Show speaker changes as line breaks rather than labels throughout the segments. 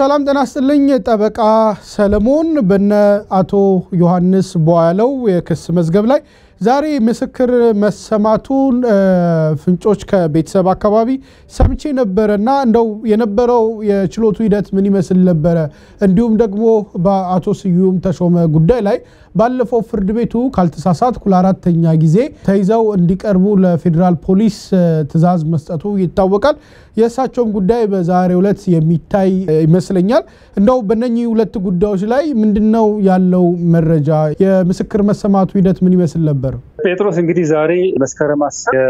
ሰላም ጤና ይስጥልኝ ጠበቃ ሰለሞን በነ አቶ ዮሐንስ ቦያለው የክስ መዝገብ ላይ ዛሬ ምስክር መሰማቱን ፍንጮች ከቤተሰብ አካባቢ ሰምቼ ነበርና እንደው የነበረው የችሎቱ ሂደት ምን ይመስል ነበር እንዲሁም ደግሞ በአቶ ስዩም ተሾመ ጉዳይ ላይ ባለፈው ፍርድ ቤቱ ካልተሳሳትኩ ለአራተኛ ጊዜ ተይዘው እንዲቀርቡ ለፌደራል ፖሊስ ትዕዛዝ መስጠቱ ይታወቃል የሳቸውም ጉዳይ በዛሬው ዕለት የሚታይ ይመስለኛል እንደው በእነኚህ ሁለት ጉዳዮች ላይ ምንድነው ያለው መረጃ የምስክር መሰማቱ ሂደት ምን ይመስል ነበር
ጴጥሮስ እንግዲህ ዛሬ መስከረም 10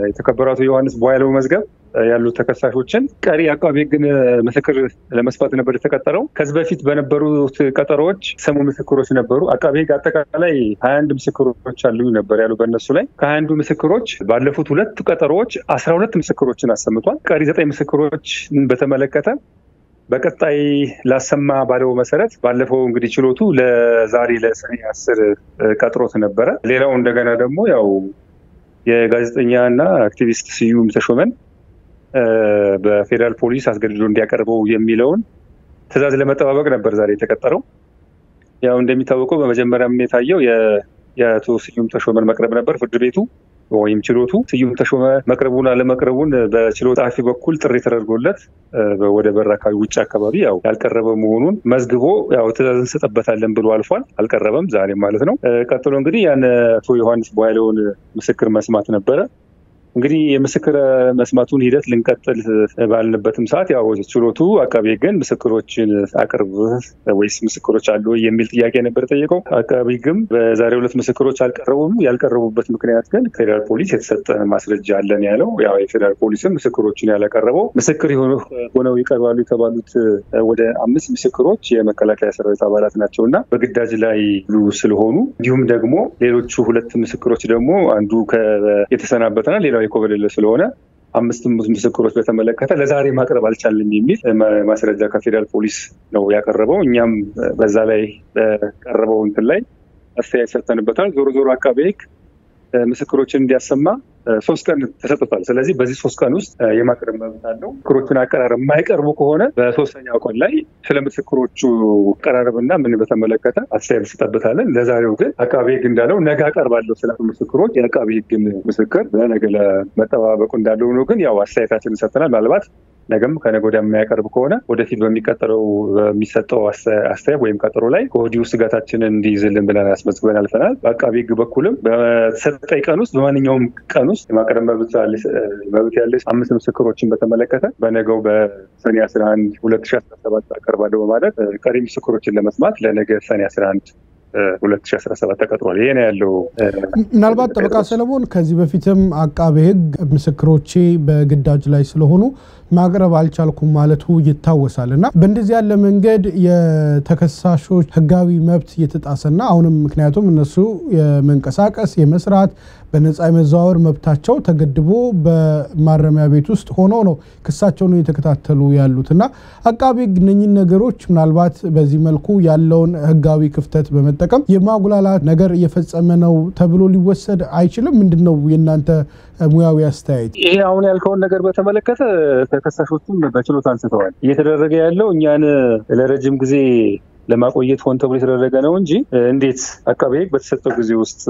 የተከበራቱ ዮሐንስ ቦያለው መዝገብ ያሉ ተከሳሾችን ቀሪ አቃቤ ግን ምስክር ለመስማት ነበር የተቀጠረው ከዚህ በፊት በነበሩት ቀጠሮዎች ሰሙ ምስክሮች ነበሩ አቃቤ አጠቃላይ 21 ምስክሮች አሉ ነበር ያሉ በእነሱ ላይ ከ21 ምስክሮች ባለፉት ሁለት ቀጠሮዎች 12 ምስክሮችን አሰምቷል ቀሪ 9 ምስክሮች በተመለከተ በቀጣይ ላሰማ ባለው መሰረት ባለፈው እንግዲህ ችሎቱ ለዛሬ ለሰኔ 10 ቀጥሮት ነበር ሌላው እንደገና ደግሞ ያው የጋዜጠኛና አክቲቪስት ስዩም ተሾመን በፌደራል ፖሊስ አስገድዶ እንዲያቀርበው የሚለውን ትዕዛዝ ለመጠባበቅ ነበር ዛሬ የተቀጠረው ያው እንደሚታወቀው በመጀመሪያም የታየው የአቶ ስዩም ተሾመን መቅረብ ነበር ፍርድ ቤቱ ወይም ችሎቱ ስዩም ተሾመ መቅረቡን አለመቅረቡን በችሎት ጻፊ በኩል ጥሪ ተደርጎለት ወደ በራካዊ ውጭ አካባቢ ያው ያልቀረበ መሆኑን መዝግቦ ያው ትዕዛዝን ሰጠበታለን ብሎ አልፏል አልቀረበም ዛሬ ማለት ነው ቀጥሎ እንግዲህ ያን አቶ ዮሐንስ ቦያለውን ምስክር መስማት ነበር እንግዲህ የምስክር መስማቱን ሂደት ልንቀጥል ባልነበትም ሰዓት ያው ችሎቱ አቃቤ ግን ምስክሮችን አቅርብ ወይስ ምስክሮች አሉ የሚል ጥያቄ ነበር ጠየቀው አቃቤ ግን በዛሬው ዕለት ምስክሮች አልቀረቡም ያልቀረቡበት ምክንያት ግን ፌደራል ፖሊስ የተሰጠ ማስረጃ አለን ያለው ያው የፌደራል ፖሊስም ምስክሮችን ያላቀረበው ምስክር ሆነው ይቀርባሉ የተባሉት ወደ 5 ምስክሮች የመከላከያ ሰራዊት አባላት ናቸውና በግዳጅ ላይ ስለሆኑ እንዲሁም ደግሞ ሌሎቹ ሁለት ምስክሮች ደግሞ አንዱ የተሰናበተና ሌላው የኮበለለ ስለሆነ 5 ምስክሮች በተመለከተ ለዛሬ ማቅረብ አልቻለም የሚል ማስረጃ ከፌደራል ፖሊስ ነው ያቀረበው እኛም በዛ ላይ በቀረበው እንትን ላይ አስተያየት ሰጥተንበታል ዞሮ አቃቤ ምስክሮችን እንዲያሰማ 3 ቀን ተሰጥቷል ስለዚህ በዚህ 3 ቀን ውስጥ የማቅረብ መብት አለው ምስክሮችን አቀራረብ የማይቀርቡ ከሆነ በ3ኛው ቀን ላይ ስለ ምስክሮቹ አቀራረብና ምን በተመለከተ አስተያየት ሰጥተንበታል ለዛሬው ግን አቃቤ እንዳለው ነገ አቀርባለሁ ስለ ምስክሮች የአቃቤ ግን ምስክር ለነገ ለመጠባበቁ እንዳለው ነው ግን ያው አስተያየታችንን ሰጥተናል ማለት ነገም ከነገ ወዲያ የማያቀርብ ከሆነ ወደፊት በሚቀጥለው በሚሰጠው አስተያየት ወይም ቀጠሮ ላይ ከወዲሁ ስጋታችንን እንዲይዝልን ብለን አስመዝግበን አልፈናል በአቃቤ በኩልም በተሰጠኝ ቀን ውስጥ በማንኛውም ቀን ውስጥ የማቅረብ መብት ያለ 5 ምስክሮችን በተመለከተ በነገው በሰኔ 11 2017 አቀርባለሁ በማለት ቀሪ ምስክሮችን ለመስማት ለነገ ሰኔ 11 2017 ተቀጥሯል ይሄ ነው ያለው
ምናልባት ጠበቃ ሰለሞን ከዚህ በፊትም አቃቤ ህግ ምስክሮቼ በግዳጅ ላይ ስለሆኑ ማቅረብ አልቻልኩም ማለቱ ይታወሳልና በእንደዚህ ያለ መንገድ የተከሳሾች ህጋዊ መብት እየተጣሰና አሁንም ምክንያቱም እነሱ የመንቀሳቀስ የመስራት በነፃ የመዛወር መብታቸው ተገድቦ በማረሚያ ቤት ውስጥ ሆኖ ነው ክሳቸውን እየተከታተሉ ያሉትና አቃቤ እነኚህን ነገሮች ምናልባት በዚህ መልኩ ያለውን ህጋዊ ክፍተት በመጠቀም የማጉላላት ነገር እየፈጸመ ነው ተብሎ ሊወሰድ አይችልም ምንድነው የናንተ ሙያዊ አስተያየት
ይሄ አሁን ያልከውን ነገር በተመለከተ ተከሳሾቹም በችሎት አንስተዋል እየተደረገ ያለው እኛን ለረጅም ጊዜ ለማቆየት ሆን ተብሎ የተደረገ ነው እንጂ እንዴት አቃቤ በተሰጠው ጊዜ ውስጥ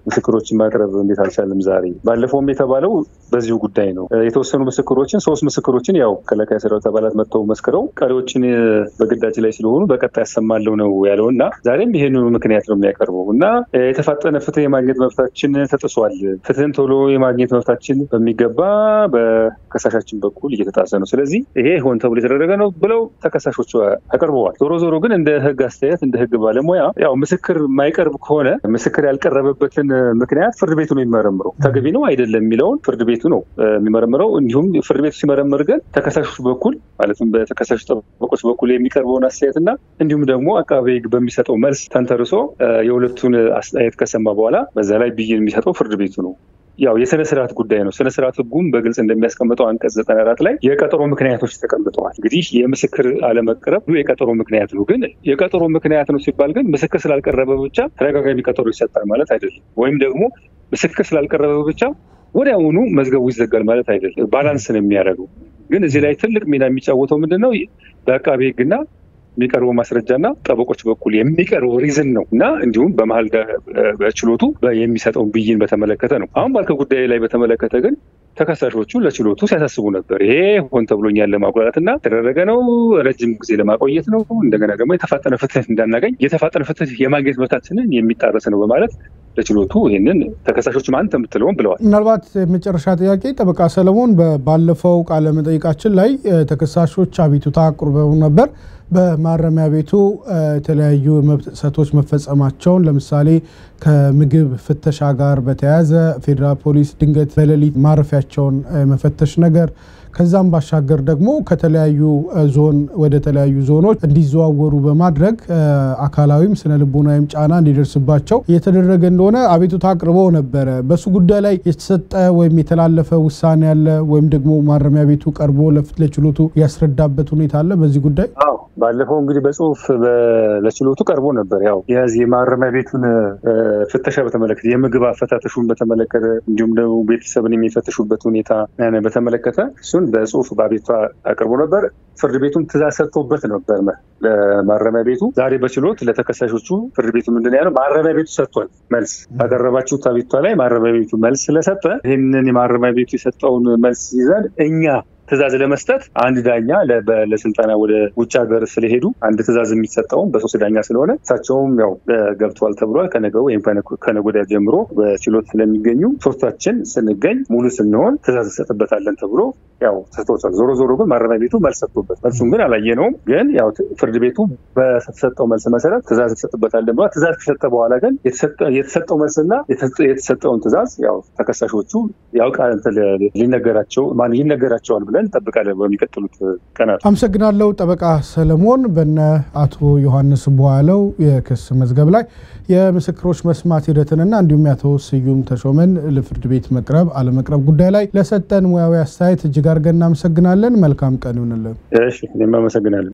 ምስክሮችን ማቅረብ እንዴት አልቻለም ዛሬ ባለፈውም የተባለው በዚሁ ጉዳይ ነው የተወሰኑ ምስክሮችን 3 ምስክሮችን ያው ከለካይ ሰራዊት አባላት መጥተው መስክረው ቀሪዎችን በግዳጅ ላይ ስለሆኑ በቀጣይ ያሰማለው ነው ያለውና ዛሬም ይሄንን ምክንያት ነው የሚያቀርበው እና የተፋጠነ ፍትህ የማግኘት መብታችን ተጥሷል ፍትህን ቶሎ የማግኘት መብታችን በሚገባ በከሳሻችን በኩል እየተጣሰ ነው ስለዚህ ይሄ ሆን ተብሎ የተደረገ ነው ብለው ተከሳሾቹ አቀርበዋል ዞሮ ግን እንደ ህግ አስተያየት እንደ ህግ ባለሙያ ያው ምስክር የማይቀርብ ከሆነ ምስክር ያልቀረበበትን ምክንያት ፍርድ ቤቱ ነው የሚመረምረው ተገቢ ነው አይደለም የሚለውን ፍርድ ቤቱ ነው የሚመረምረው እንዲሁም ፍርድ ቤቱ ሲመረምር ግን ተከሳሾች በኩል ማለትም በተከሳሾች ጠበቆች በኩል የሚቀርበውን አስተያየትና እንዲሁም ደግሞ አቃቤ ህግ በሚሰጠው መልስ ተንተርሶ የሁለቱን አስተያየት ከሰማ በኋላ በዛ ላይ ብይን የሚሰጠው ፍርድ ቤቱ ነው ያው የሰነ ስርዓት ጉዳይ ነው ሰነ ስርዓት ህጉም በግልጽ እንደሚያስቀምጠው አንቀጽ 94 ላይ የቀጠሮ ምክንያቶች ተቀምጠዋል እንግዲህ የምስክር አለመቅረብ የቀጠሮ ምክንያት ነው ግን የቀጠሮ ምክንያት ነው ሲባል ግን ምስክር ስላልቀረበ ብቻ ተረጋጋሚ ቀጠሮ ይሰጣል ማለት አይደለም ወይም ደግሞ ምስክር ስላልቀረበ ብቻ ወዲያውኑ መዝገቡ ይዘጋል ማለት አይደለም። ባላንስ ነው የሚያደርገው። ግን እዚህ ላይ ትልቅ ሚና የሚጫወተው ምንድነው? በአቃቤ ሕግና የሚቀርበው ማስረጃና ጠበቆች በኩል የሚቀርበው ሪዝን ነው እና እንዲሁም በመሀል በችሎቱ የሚሰጠው ብይን በተመለከተ ነው። አሁን ባልከው ጉዳይ ላይ በተመለከተ ግን ተከሳሾቹ ለችሎቱ ሲያሳስቡ ነበር። ይሄ ሆን ተብሎኛል ለማጉላላትና ተደረገ ነው፣ ረጅም ጊዜ ለማቆየት ነው፣ እንደገና ደግሞ የተፋጠነ ፍትህ እንዳናገኝ የተፋጠነ ፍትህ የማግኘት መብታችንን የሚጣረስ ነው በማለት ለችሎቱ ይህንን ተከሳሾች ማን ተምትለውን ብለዋል።
ምናልባት የመጨረሻ ጥያቄ ጠበቃ ሰለሞን ባለፈው ቃለ መጠይቃችን ላይ ተከሳሾች አቤቱታ አቅርበው ነበር። በማረሚያ ቤቱ የተለያዩ መብት ጥሰቶች መፈጸማቸውን ለምሳሌ ከምግብ ፍተሻ ጋር በተያያዘ ፌዴራል ፖሊስ ድንገት በሌሊት ማረፊያቸውን መፈተሽ ነገር ከዛም ባሻገር ደግሞ ከተለያዩ ዞን ወደ ተለያዩ ዞኖች እንዲዘዋወሩ በማድረግ አካላዊም ስነ ልቦናዊም ጫና እንዲደርስባቸው እየተደረገ እንደሆነ አቤቱታ አቅርበው ነበር። በሱ ጉዳይ ላይ የተሰጠ ወይም የተላለፈ ውሳኔ አለ ወይም ደግሞ ማረሚያ ቤቱ ቀርቦ ለችሎቱ ያስረዳበት ሁኔታ አለ በዚህ ጉዳይ?
አዎ ባለፈው እንግዲህ በጽሁፍ ለችሎቱ ቀርቦ ነበር። ያው የዚህ ማረሚያ ቤቱን ፍተሻ በተመለከተ የምግብ አፈታተሹን በተመለከተ እንዲሁም ደግሞ ቤተሰብን የሚፈተሹበት ሁኔታ በተመለከተ በጽሁፍ በአቤቱታ አቅርቦ ነበር። ፍርድ ቤቱም ትዕዛዝ ሰጥቶበት ነበር ለማረሚያ ቤቱ። ዛሬ በችሎት ለተከሳሾቹ ፍርድ ቤቱ ምንድን ያለው ማረሚያ ቤቱ ሰጥቷል መልስ ባቀረባችሁት አቤቱታ ላይ ማረሚያ ቤቱ መልስ ስለሰጠ ይህንን የማረሚያ ቤቱ የሰጠውን መልስ ይዘን እኛ ትዕዛዝ ለመስጠት አንድ ዳኛ ለስልጠና ወደ ውጭ ሀገር ስለሄዱ አንድ ትዕዛዝ የሚሰጠውም በሶስት ዳኛ ስለሆነ እሳቸውም ያው ገብተዋል ተብሏል። ከነገው ወይም ከነገ ወዲያ ጀምሮ በችሎት ስለሚገኙ ሶስታችን ስንገኝ ሙሉ ስንሆን ትዕዛዝ እንሰጥበታለን ተብሎ ያው ተሰጥቷል። ዞሮ ግን ማረሚያ ቤቱ መልስ ሰጥቶበት መልሱን ግን አላየነውም። ግን ያው ፍርድ ቤቱ በተሰጠው መልስ መሰረት ትዕዛዝ እንሰጥበታለን ብሏል። ትዕዛዝ ከሰጠ በኋላ ግን የተሰጠው መልስና የተሰጠውን ትዕዛዝ ያው ተከሳሾቹ ያውቃል ሊነገራቸዋል ብለን እንጠብቃለን በሚቀጥሉት ቀናት።
አመሰግናለሁ ጠበቃ ሰለሞን። በእነ አቶ ዮሐንስ ቧያለው የክስ መዝገብ ላይ የምስክሮች መስማት ሂደትንና እንዲሁም አቶ ስዩም ተሾመን ለፍርድ ቤት መቅረብ አለመቅረብ ጉዳይ ላይ ለሰጠን ሙያዊ አስተያየት እጅግ አድርገን እናመሰግናለን። መልካም ቀን ይሁንልን።
እሺ እኔም አመሰግናለሁ።